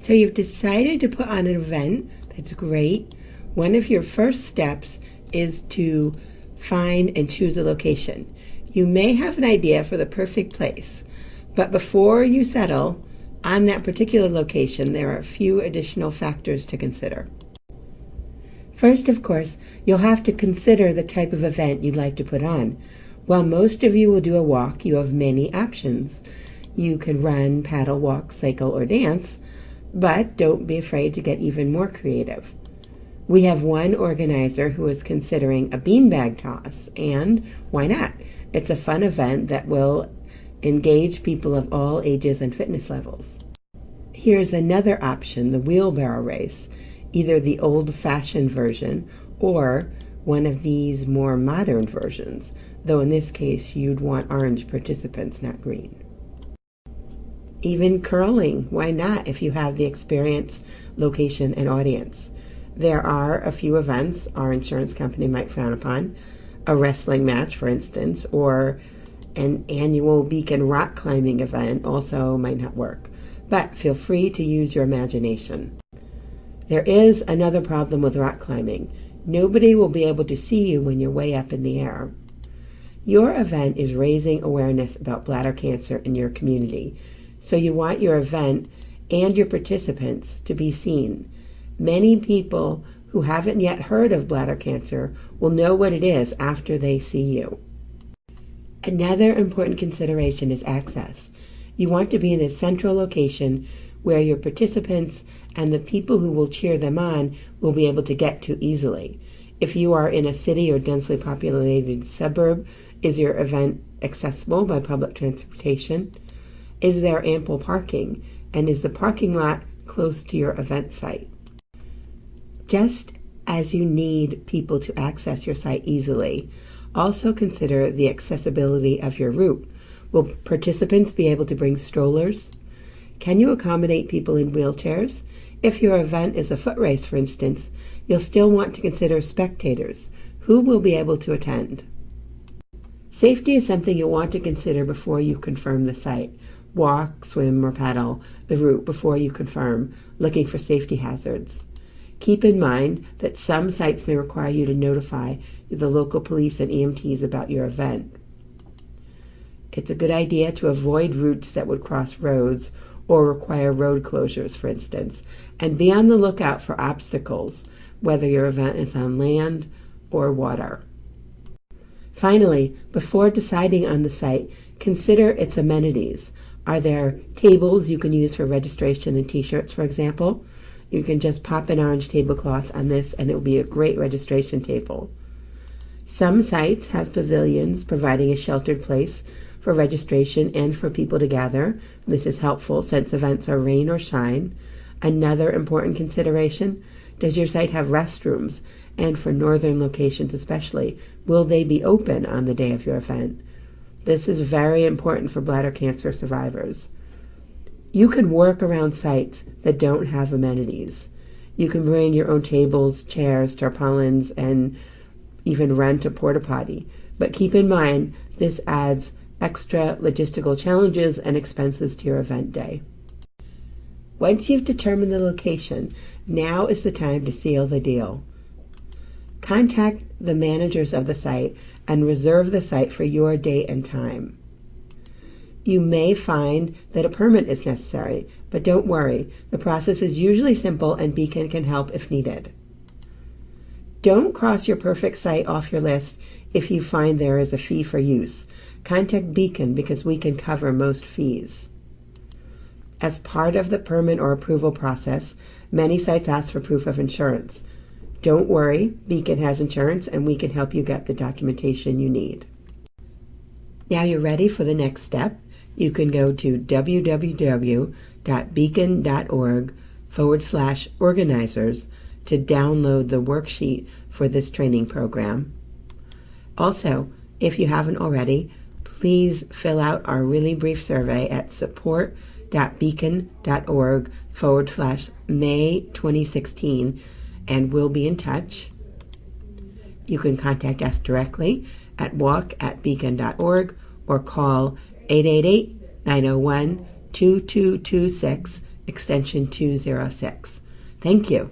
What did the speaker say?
So you've decided to put on an event. That's great. One of your first steps is to find and choose a location. You may have an idea for the perfect place, but before you settle on that particular location, there are a few additional factors to consider. First, of course, you'll have to consider the type of event you'd like to put on. While most of you will do a walk, you have many options. You can run, paddle, walk, cycle, or dance, but don't be afraid to get even more creative. We have one organizer who is considering a beanbag toss, and why not? It's a fun event that will engage people of all ages and fitness levels. Here's another option, the wheelbarrow race, either the old-fashioned version or one of these more modern versions, though in this case you'd want orange participants, not green. Even curling, why not, if you have the experience, location, and audience. There are a few events our insurance company might frown upon, a wrestling match, for instance, or an annual BCAN rock climbing event also might not work, but feel free to use your imagination. There is another problem with rock climbing. Nobody will be able to see you when you're way up in the air. Your event is raising awareness about bladder cancer in your community, so you want your event and your participants to be seen. Many people who haven't yet heard of bladder cancer will know what it is after they see you. Another important consideration is access. You want to be in a central location where your participants and the people who will cheer them on will be able to get to easily. If you are in a city or densely populated suburb, is your event accessible by public transportation? Is there ample parking? And is the parking lot close to your event site? Just as you need people to access your site easily, also consider the accessibility of your route. Will participants be able to bring strollers? Can you accommodate people in wheelchairs? If your event is a foot race, for instance, you'll still want to consider spectators. Who will be able to attend? Safety is something you'll want to consider before you confirm the site. Walk, swim, or paddle the route before you confirm, looking for safety hazards. Keep in mind that some sites may require you to notify the local police and EMTs about your event. It's a good idea to avoid routes that would cross roads or require road closures, for instance, and be on the lookout for obstacles, whether your event is on land or water. Finally, before deciding on the site, consider its amenities. Are there tables you can use for registration and t-shirts, for example? You can just pop an orange tablecloth on this and it will be a great registration table. Some sites have pavilions providing a sheltered place for registration and for people to gather. This is helpful since events are rain or shine. Another important consideration, does your site have restrooms? And for northern locations especially, will they be open on the day of your event? This is very important for bladder cancer survivors. You can work around sites that don't have amenities. You can bring your own tables, chairs, tarpaulins, and even rent a porta potty. But keep in mind, this adds extra logistical challenges and expenses to your event day. Once you've determined the location, now is the time to seal the deal. Contact the managers of the site and reserve the site for your date and time. You may find that a permit is necessary, but don't worry. The process is usually simple and BCAN can help if needed. Don't cross your perfect site off your list if you find there is a fee for use. Contact BCAN because we can cover most fees. As part of the permit or approval process, many sites ask for proof of insurance. Don't worry, BCAN has insurance and we can help you get the documentation you need. Now you're ready for the next step. You can go to www.becan.org/organizers to download the worksheet for this training program. Also, if you haven't already, please fill out our really brief survey at support.becan.org/May 2016 and we'll be in touch. You can contact us directly at walk@becan.org or call 888-901-2226 extension 206. Thank you.